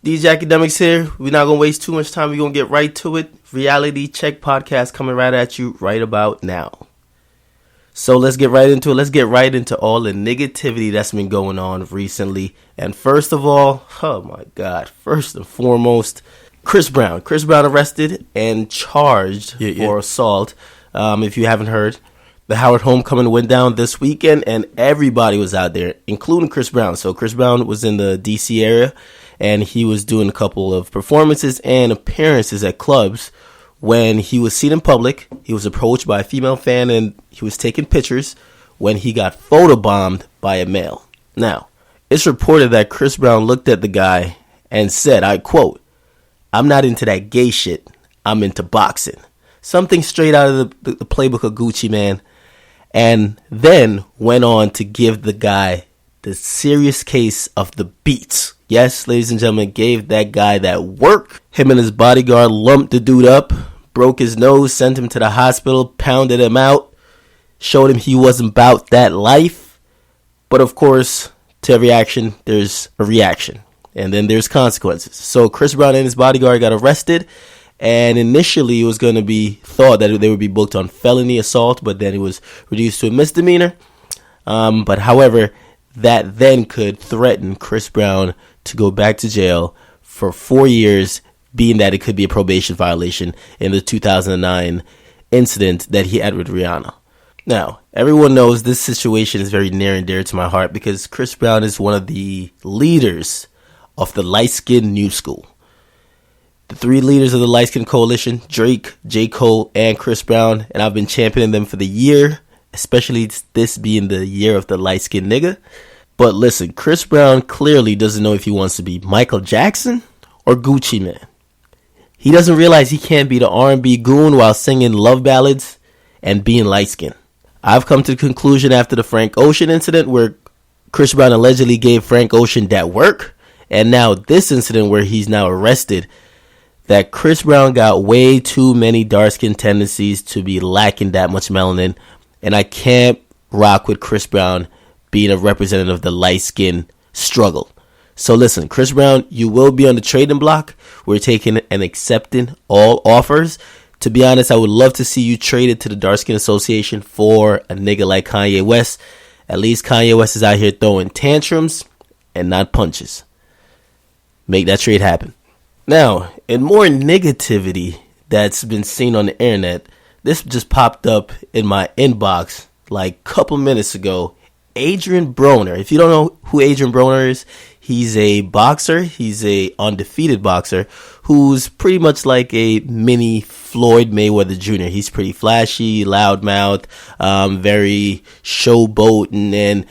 DJ Akademiks here. We're not going to waste too much time. We're going to get right to it. Reality Check podcast coming right at you right about now. So let's get right into it. Let's get right into all the negativity that's been going on recently. And first of all, oh my God, first and foremost, Chris Brown. Chris Brown arrested and charged for assault. If you haven't heard, the Howard Homecoming went down this weekend and everybody was out there, including Chris Brown. So Chris Brown was in the DC area and he was doing a couple of performances and appearances at clubs. When he was seen in public, he was approached by a female fan and he was taking pictures when he got photobombed by a male. Now, it's reported that Chris Brown looked at the guy and said, I quote, "I'm not into that gay shit. I'm into boxing." Something straight out of the playbook of Gucci Mane. And then went on to give the guy the serious case of the beats. Yes, ladies and gentlemen, gave that guy that work. Him and his bodyguard lumped the dude up, broke his nose, sent him to the hospital, pounded him out, showed him he wasn't about that life. But of course, to every action, there's a reaction. And then there's consequences. So Chris Brown and his bodyguard got arrested. And initially, it was going to be thought that they would be booked on felony assault, but then it was reduced to a misdemeanor. But however, that then could threaten Chris Brown to go back to jail for 4 years, being that it could be a probation violation in the 2009 incident that he had with Rihanna. Now, everyone knows this situation is very near and dear to my heart because Chris Brown is one of the leaders of the light-skinned new school. The three leaders of the Light Skin Coalition, Drake, J. Cole, and Chris Brown, and I've been championing them for the year, especially this being the year of the light skin nigga. But listen, Chris Brown clearly doesn't know if he wants to be Michael Jackson or Gucci Mane. He doesn't realize he can't be the R&B goon while singing love ballads and being light skinned. I've come to the conclusion after the Frank Ocean incident where Chris Brown allegedly gave Frank Ocean that work, and now this incident where he's now arrested, that Chris Brown got way too many dark skin tendencies to be lacking that much melanin. And I can't rock with Chris Brown being a representative of the light skin struggle. So listen, Chris Brown, you will be on the trading block. We're taking and accepting all offers. To be honest, I would love to see you traded to the Dark Skin Association for a nigga like Kanye West. At least Kanye West is out here throwing tantrums and not punches. Make that trade happen. Now, in more negativity that's been seen on the internet, this just popped up in my inbox like a couple minutes ago. Adrien Broner. If you don't know who Adrien Broner is, he's a boxer. He's a undefeated boxer who's pretty much like a mini Floyd Mayweather Jr. He's pretty flashy, loudmouth, very showboating, and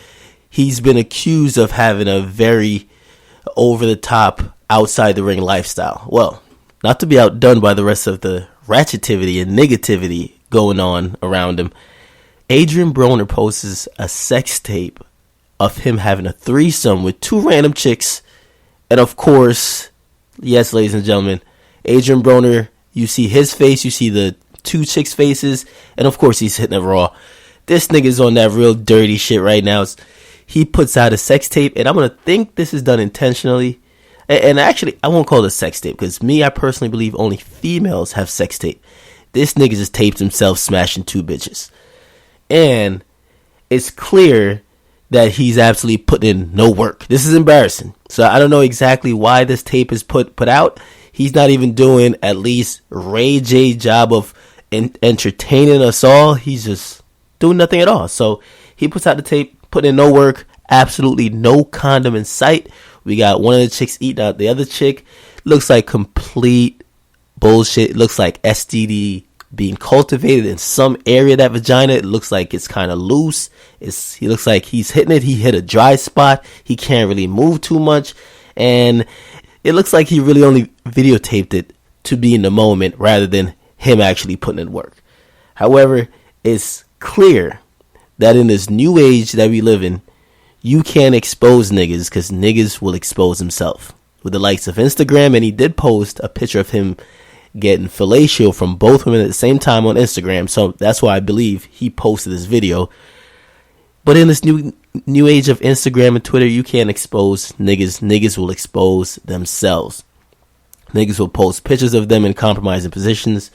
he's been accused of having a very over-the-top outside the ring lifestyle. Well, not to be outdone by the rest of the ratchetivity and negativity going on around him, Adrien Broner posts a sex tape of him having a threesome with two random chicks. And of course, yes, ladies and gentlemen, Adrien Broner, you see his face, you see the two chicks' faces, and of course he's hitting it raw. This nigga's on that real dirty shit right now. He puts out a sex tape, and I'm going to think this is done intentionally. And actually, I won't call it a sex tape because I personally believe only females have sex tape. This nigga just taped himself smashing two bitches. And it's clear that he's absolutely putting in no work. This is embarrassing. So I don't know exactly why this tape is put out. He's not even doing at least Ray J job of entertaining us all. He's just doing nothing at all. So he puts out the tape, putting in no work, absolutely no condom in sight. We got one of the chicks eating out the other chick. Looks like complete bullshit. It looks like STD being cultivated in some area of that vagina. It looks like it's kind of loose. He looks like he's hitting it. He hit a dry spot. He can't really move too much. And it looks like he really only videotaped it to be in the moment rather than him actually putting in work. However, it's clear that in this new age that we live in, you can't expose niggas because niggas will expose himself. With the likes of Instagram, and he did post a picture of him getting fellatio from both women at the same time on Instagram, so that's why I believe he posted this video. But in this new new age of Instagram and Twitter, you can't expose niggas. Niggas will expose themselves. Niggas will post pictures of them in compromising positions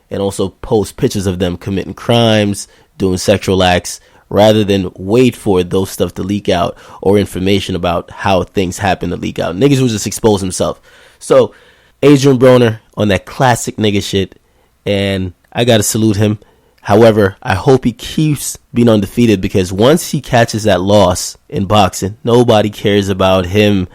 and also post pictures of them committing crimes, doing sexual acts, rather than wait for those stuff to leak out or information about how things happen to leak out. Niggas will just expose themselves. So, Adrien Broner on that classic nigga shit, and I gotta salute him. However, I hope he keeps being undefeated, because once he catches that loss in boxing, nobody cares about him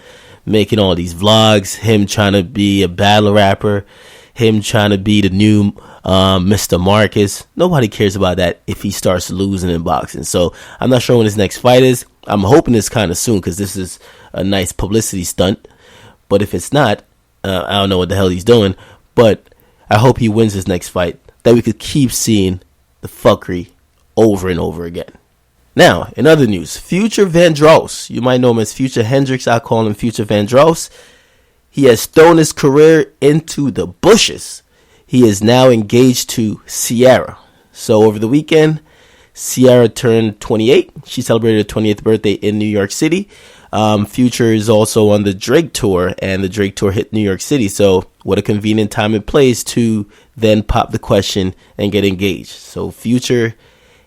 making all these vlogs, him trying to be a battle rapper, him trying to be the new Mr. Marcus. Nobody cares about that if he starts losing in boxing. So I'm not sure when his next fight is. I'm hoping it's kind of soon, because this is a nice publicity stunt. But if it's not, I don't know what the hell he's doing. But I hope he wins his next fight, that we could keep seeing the fuckery over and over again. Now, in other news, Future Vandross, you might know him as Future Hendrix, I call him Future Vandross. He has thrown his career into the bushes. He is now engaged to Ciara. So over the weekend, Ciara turned 28. She celebrated her 20th birthday in New York City. Future is also on the Drake tour, and the Drake tour hit New York City. So what a convenient time and place to then pop the question and get engaged. So Future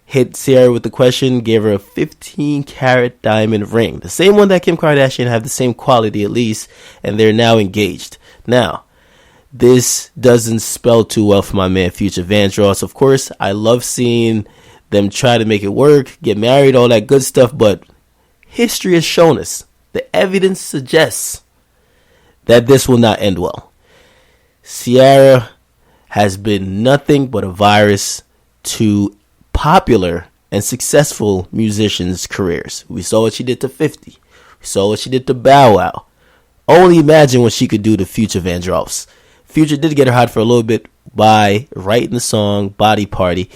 hit Ciara with the question, gave her a 15-carat diamond ring. The same one that Kim Kardashian have, the same quality at least, and they're now engaged. Now, this doesn't spell too well for my man Future Vandross. Of course, I love seeing them try to make it work, get married, all that good stuff, but history has shown us, the evidence suggests that this will not end well. Ciara has been nothing but a virus to popular and successful musicians' careers. We saw what she did to 50. We saw what she did to Bow Wow. Only imagine what she could do to Future Vandross. Future did get her hot for a little bit by writing the song Body Party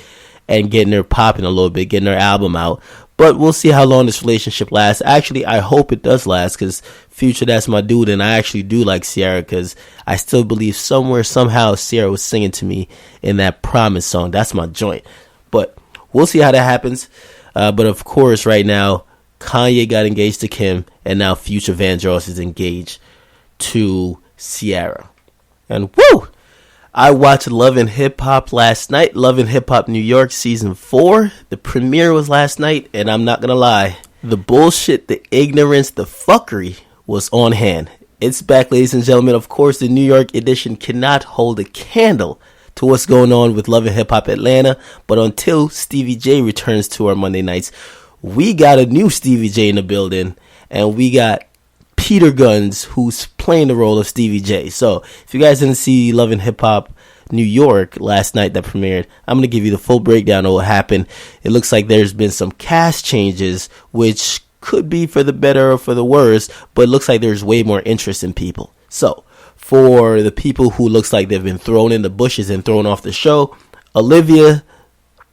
and getting her popping a little bit, getting her album out. But we'll see how long this relationship lasts. Actually, I hope it does last, because Future, that's my dude, and I actually do like Ciara, because I still believe somewhere, somehow, Ciara was singing to me in that Promise song. That's my joint. But we'll see how that happens. But of course, right now, Kanye got engaged to Kim, and now Future Vandross is engaged to Ciara. And woo! I watched Love and Hip Hop last night. Love and Hip Hop New York Season 4. The premiere was last night, and I'm not gonna lie, the bullshit, the ignorance, the fuckery was on hand. It's back, ladies and gentlemen. Of course, the New York edition cannot hold a candle to what's going on with Love and Hip Hop Atlanta. But until Stevie J returns to our Monday nights, we got a new Stevie J in the building, and we got Peter Guns, who's playing the role of Stevie J. So if you guys didn't see Love and Hip Hop New York last night that premiered, I'm going to give you the full breakdown of what happened. It looks like there's been some cast changes, which could be for the better or for the worse, but it looks like there's way more interest in people. So for the people who looks like they've been thrown in the bushes and thrown off the show, Olivia,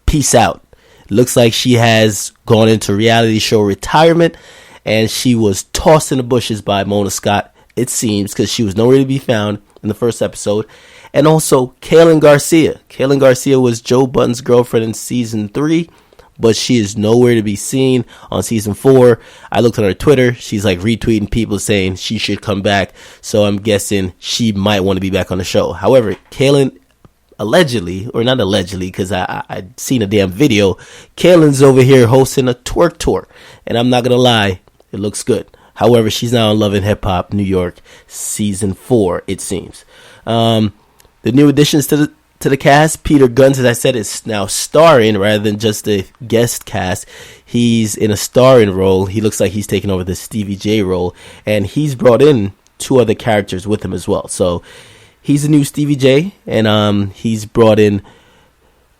peace out. Looks like she has gone into reality show retirement, and she was tossed in the bushes by Mona Scott, it seems, because she was nowhere to be found in the first episode. And also Kaylin Garcia. Kaylin Garcia was Joe Budden's girlfriend in season 3, but she is nowhere to be seen on season 4. I looked on her Twitter. She's like retweeting people saying she should come back. So I'm guessing she might want to be back on the show. However, Kaylin allegedly, or not allegedly, because I'd seen a damn video, Kaylin's over here hosting a twerk tour. And I'm not going to lie, it looks good. However, she's now on Love and Hip Hop New York season 4, it seems. The new additions to the cast, Peter Guns, as I said, is now starring rather than just a guest cast. He's in a starring role. He looks like he's taking over the Stevie J role, and he's brought in 2 other characters with him as well. So he's the new Stevie J, and he's brought in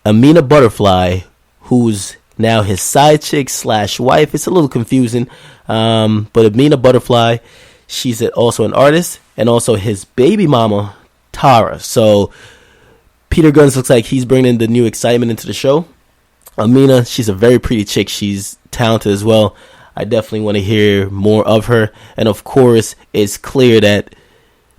Amina Butterfly, who's now his side chick / wife. It's a little confusing, but Amina Butterfly, she's also an artist, and also his baby mama, Tara. So Peter Guns looks like he's bringing the new excitement into the show. Amina, she's a very pretty chick. She's talented as well. I definitely want to hear more of her. And of course, it's clear that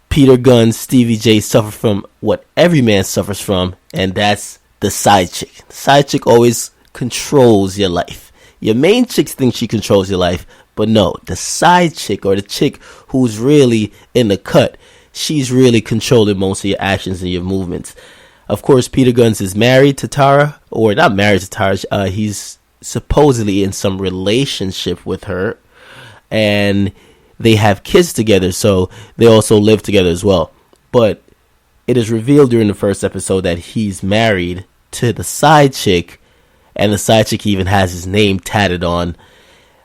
Peter Guns, Stevie J suffer from what every man suffers from, and that's the side chick. The side chick always controls your life. Your main chick thinks she controls your life, but no, the side chick or the chick who's really in the cut, she's really controlling most of your actions and your movements. Of course, Peter Gunz is married to Tara, or not married to Tara. He's supposedly in some relationship with her, and they have kids together, so they also live together as well. But it is revealed during the first episode that he's married to the side chick, and the side chick even has his name tatted on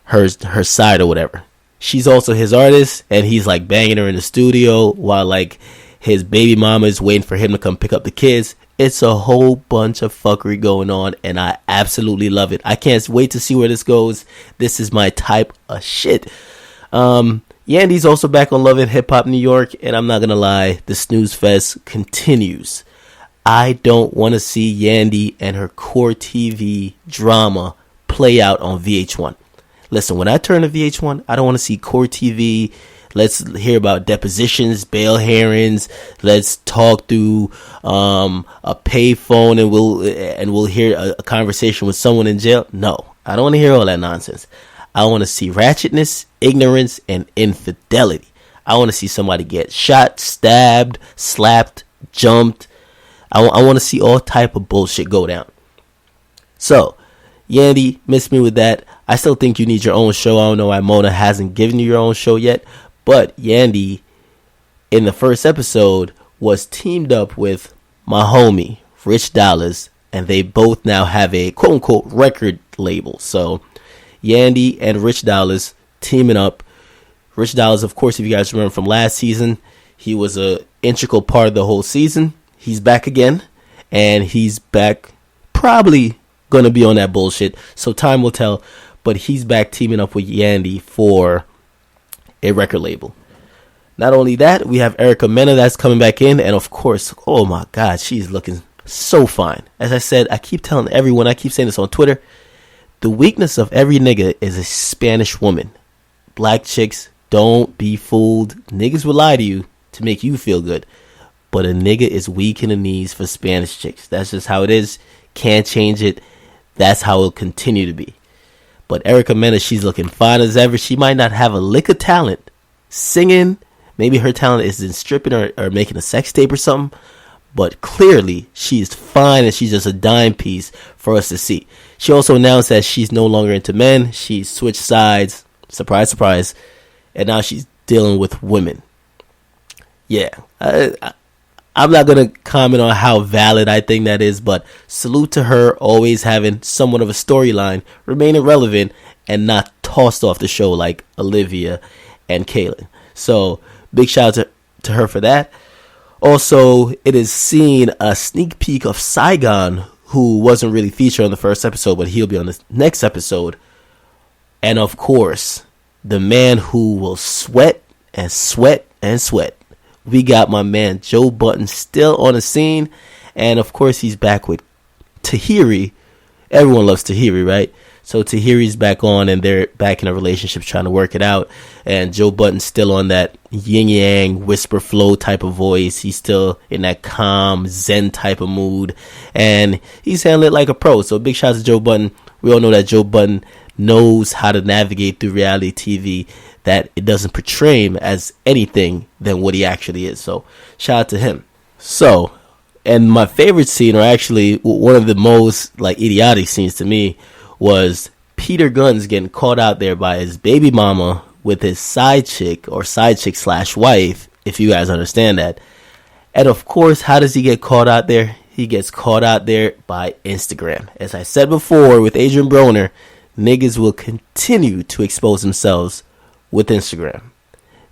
her side or whatever. She's also his artist, and he's like banging her in the studio while like his baby mama is waiting for him to come pick up the kids. It's a whole bunch of fuckery going on, and I absolutely love it. I can't wait to see where this goes. This is my type of shit. Yandy's also back on Love and Hip Hop New York, and I'm not gonna lie, the snooze fest continues. I don't want to see Yandy and her core TV drama play out on VH1. Listen, when I turn to VH1, I don't want to see core TV. Let's hear about depositions, bail hearings. Let's talk through a payphone, and we'll hear a conversation with someone in jail. No, I don't want to hear all that nonsense. I want to see ratchetness, ignorance, and infidelity. I want to see somebody get shot, stabbed, slapped, jumped. I want to see all type of bullshit go down. So, Yandy, miss me with that. I still think you need your own show. I don't know why Mona hasn't given you your own show yet. But Yandy, in the first episode, was teamed up with my homie, Rich Dollaz, and they both now have a quote-unquote record label. So, Yandy and Rich Dollaz teaming up. Rich Dollaz, of course, if you guys remember from last season, he was an integral part of the whole season. He's back again, and he's back probably going to be on that bullshit. So time will tell, but he's back teaming up with Yandy for a record label. Not only that, we have Erica Mena that's coming back in, and of course, oh my God, she's looking so fine. As I said, I keep telling everyone, I keep saying this on Twitter, the weakness of every nigga is a Spanish woman. Black chicks, don't be fooled. Niggas will lie to you to make you feel good. But a nigga is weak in the knees for Spanish chicks. That's just how it is. Can't change it. That's how it'll continue to be. But Erica Mena, she's looking fine as ever. She might not have a lick of talent singing. Maybe her talent is in stripping or making a sex tape or something. But clearly, she is fine, and she's just a dime piece for us to see. She also announced that she's no longer into men. She switched sides. Surprise, surprise. And now she's dealing with women. Yeah. I'm not going to comment on how valid I think that is, but salute to her always having somewhat of a storyline, remaining relevant, and not tossed off the show like Olivia and Kaylin. So, big shout out to her for that. Also, it is seen a sneak peek of Saigon, who wasn't really featured on the first episode, but he'll be on the next episode. And of course, the man who will sweat and sweat and sweat. We got my man Joe Budden still on the scene, and of course he's back with Tahiri. Everyone loves Tahiri, right? So Tahiri's back on, and they're back in a relationship trying to work it out. And Joe Budden's still on that yin-yang whisper flow type of voice. He's still in that calm zen type of mood, and he's handling it like a pro. So big shout out to Joe Budden. We all know that Joe Budden knows how to navigate through reality TV, that it doesn't portray him as anything than what he actually is. So shout out to him. So, and my favorite scene, or actually one of the most like idiotic scenes to me, was Peter Gunz getting caught out there by his baby mama with his side chick / wife, if you guys understand that. And of course, how does he get caught out there? He gets caught out there by Instagram. As I said before with Adrien Broner, niggas will continue to expose themselves with Instagram.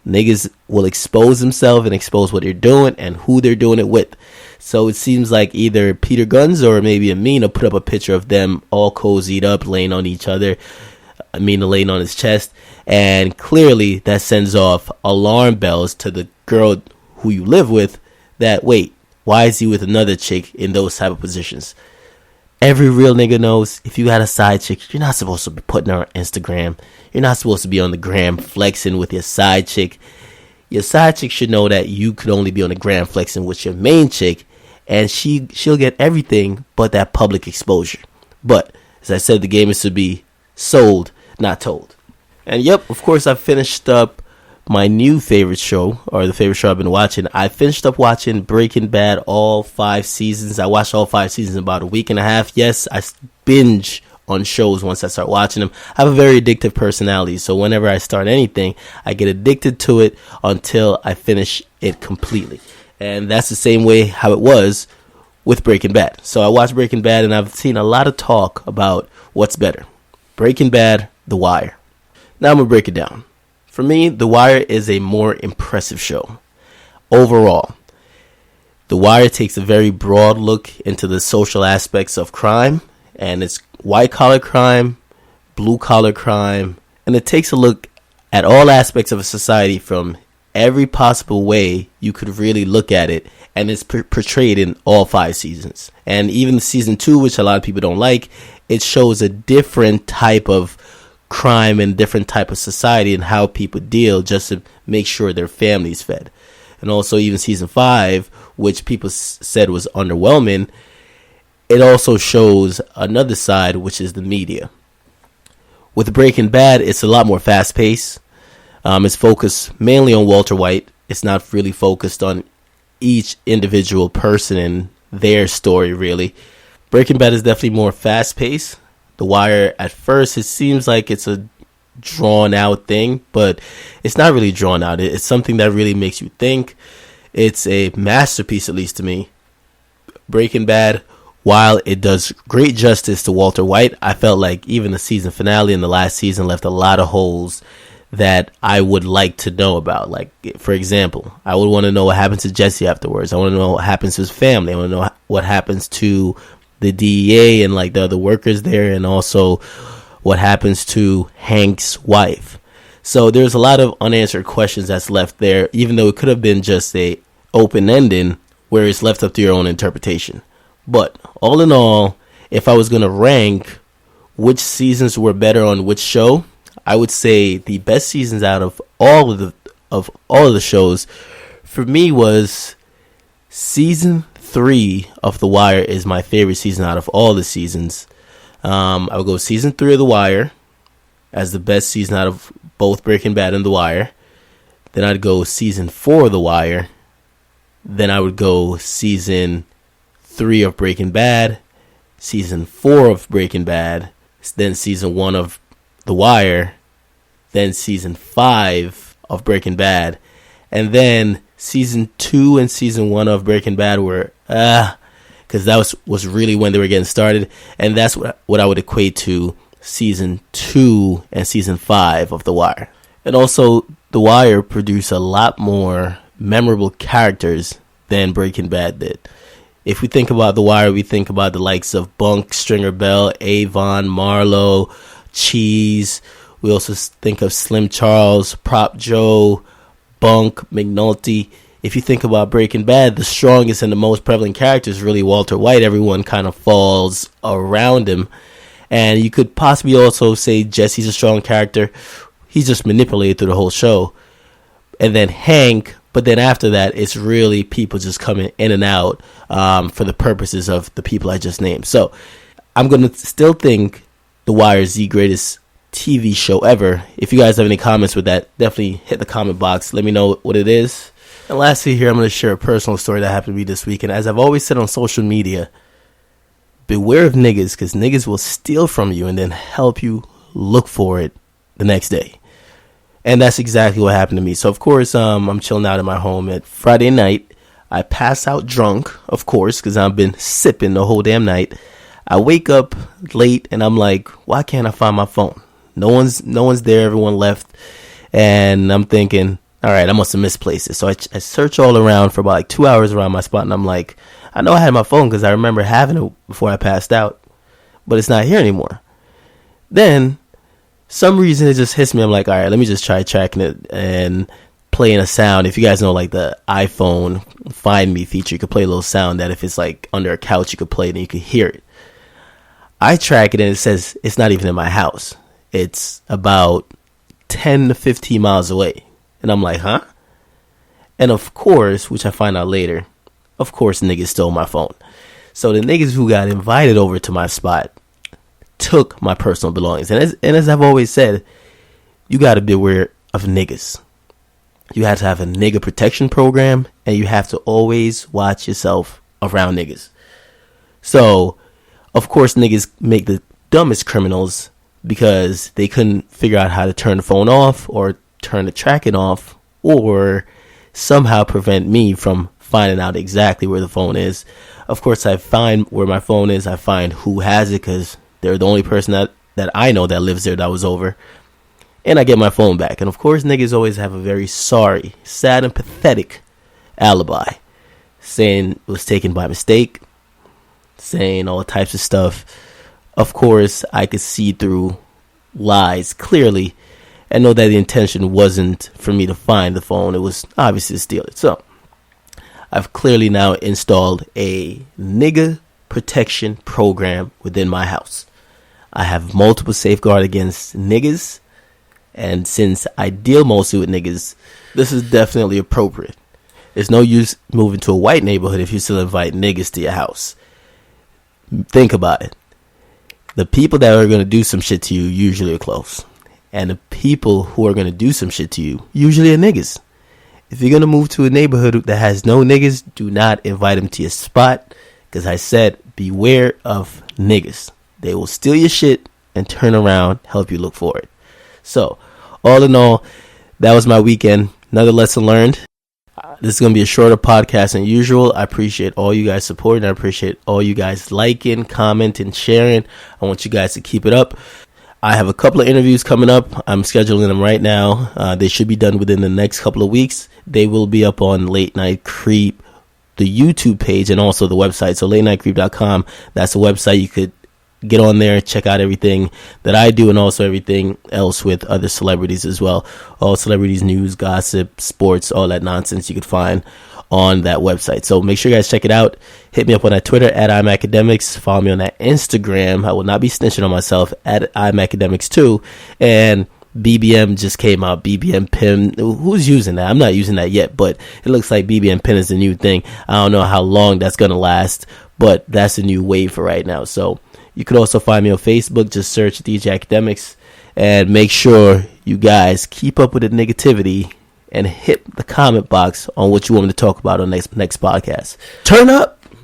Niggas will expose themselves and expose what they're doing and who they're doing it with. So it seems like either Peter Gunz or maybe Amina put up a picture of them all cozied up, laying on each other. Amina laying on his chest. And clearly that sends off alarm bells to the girl who you live with that, wait, why is he with another chick in those type of positions? Every real nigga knows if you got a side chick, you're not supposed to be putting her on Instagram. You're not supposed to be on the gram flexing with your side chick. Your side chick should know that you could only be on the gram flexing with your main chick, and she'll get everything but that public exposure. But as I said, the game is to be Sold, not told. And yep, of course, I finished up my new favorite show, or the favorite show I've been watching. I finished up watching Breaking Bad, all 5 seasons. I watched all 5 seasons in about a week and a half. Yes, I binge on shows once I start watching them. I have a very addictive personality, so whenever I start anything, I get addicted to it until I finish it completely. And that's the same way how it was with Breaking Bad. So I watched Breaking Bad, and I've seen a lot of talk about what's better, Breaking Bad, The Wire. Now I'm going to break it down. For me, The Wire is a more impressive show. Overall, The Wire takes a very broad look into the social aspects of crime, and it's white-collar crime, blue-collar crime, and it takes a look at all aspects of a society from every possible way you could really look at it, and it's portrayed in all 5 seasons. And even season 2, which a lot of people don't like, it shows a different type of crime and different type of society and how people deal just to make sure their family's fed. And also even season 5, which people said was underwhelming, it also shows another side, which is the media. With Breaking Bad, it's a lot more fast-paced. It's focused mainly on Walter White. It's not really focused on each individual person and their story, really. Breaking Bad is definitely more fast-paced. The Wire, at first, it seems like it's a drawn-out thing, but it's not really drawn out. It's something that really makes you think. It's a masterpiece, at least to me. Breaking Bad, while it does great justice to Walter White, I felt like even the season finale and the last season left a lot of holes that I would like to know about. Like, for example, I would want to know what happens to Jesse afterwards. I want to know what happens to his family. I want to know what happens to the DEA and like the other workers there, and also what happens to Hank's wife. So there's a lot of unanswered questions that's left there, even though it could have been just a open ending where it's left up to your own interpretation. But all in all, if I was going to rank which seasons were better on which show, I would say the best seasons out of all of the shows for me was season 3 of The Wire is my favorite season out of all the seasons. I would go season 3 of The Wire as the best season out of both Breaking Bad and The Wire. Then I'd go season 4 of The Wire. Then I would go season 3 of Breaking Bad, season 4 of Breaking Bad, then season 1 of The Wire, then season 5 of Breaking Bad, and then season 2 and season 1 of Breaking Bad were because that was really when they were getting started, and that's what I would equate to season 2 and season 5 of The Wire. And also, The Wire produced a lot more memorable characters than Breaking Bad did. If we think about The Wire, we think about the likes of Bunk, Stringer Bell, Avon, Marlowe, Cheese. We also think of Slim Charles, Prop Joe, Bunk, McNulty. If you think about Breaking Bad, the strongest and the most prevalent character is really Walter White. Everyone kind of falls around him. And you could possibly also say Jesse's a strong character. He's just manipulated through the whole show. And then Hank, but then after that, it's really people just coming in and out for the purposes of the people I just named. So I'm going to still think The Wire is the greatest TV show ever. If you guys have any comments with that, definitely hit the comment box. Let me know what it is. And lastly here, I'm going to share a personal story that happened to me this week. And as I've always said on social media, beware of niggas, because niggas will steal from you and then help you look for it the next day. And that's exactly what happened to me. So, of course, I'm chilling out in my home at Friday night. I pass out drunk, of course, because I've been sipping the whole damn night. I wake up late, and I'm like, why can't I find my phone? No one's there. Everyone left. And I'm thinking, all right, I must have misplaced it. So I search all around for about like 2 hours around my spot, and I'm like, I know I had my phone because I remember having it before I passed out, but it's not here anymore. Then, some reason it just hits me. I'm like, all right, let me just try tracking it and playing a sound. If you guys know, like the iPhone Find Me feature, you could play a little sound that if it's like under a couch, you could play it and you could hear it. I track it and it says it's not even in my house. It's about 10 to 15 miles away. And I'm like, huh? And of course, which I find out later, of course, niggas stole my phone. So the niggas who got invited over to my spot took my personal belongings. And as I've always said, you got to be aware of niggas. You have to have a nigga protection program, and you have to always watch yourself around niggas. So, of course, niggas make the dumbest criminals because they couldn't figure out how to turn the phone off or turn the tracking off or somehow prevent me from finding out exactly where the phone is. Of course, I find where my phone is. I find who has it because they're the only person that I know that lives there that was over. And I get my phone back. And of course, niggas always have a very sorry, sad, and pathetic alibi. Saying it was taken by mistake. Saying all types of stuff. Of course, I could see through lies clearly. And know that the intention wasn't for me to find the phone. It was obviously to steal it. So, I've clearly now installed a nigga protection program within my house. I have multiple safeguards against niggas. And since I deal mostly with niggas, this is definitely appropriate. There's no use moving to a white neighborhood if you still invite niggas to your house. Think about it. The people that are going to do some shit to you usually are close. And the people who are going to do some shit to you usually are niggas. If you're going to move to a neighborhood that has no niggas, do not invite them to your spot. Because I said, beware of niggas. They will steal your shit and turn around, help you look for it. So, all in all, that was my weekend. Another lesson learned. This is going to be a shorter podcast than usual. I appreciate all you guys supporting. I appreciate all you guys liking, commenting, sharing. I want you guys to keep it up. I have a couple of interviews coming up. I'm scheduling them right now. They should be done within the next couple of weeks. They will be up on Late Night Creep, the YouTube page, and also the website. So latenightcreep.com. That's the website. You could get on there, check out everything that I do and also everything else with other celebrities as well. All celebrities, news, gossip, sports, all that nonsense you could find on that website. So make sure you guys check it out. Hit me up on that Twitter at Akademiks. Follow me on that Instagram. I will not be snitching on myself at Akademiks too. And BBM just came out. BBM pin. Who's using that? I'm not using that yet, but it looks like BBM pin is the new thing. I don't know how long that's going to last, but that's the new wave for right now. So you could also find me on Facebook. Just search DJ Akademiks. And make sure you guys keep up with the negativity and hit the comment box on what you want me to talk about on next podcast. Turn up.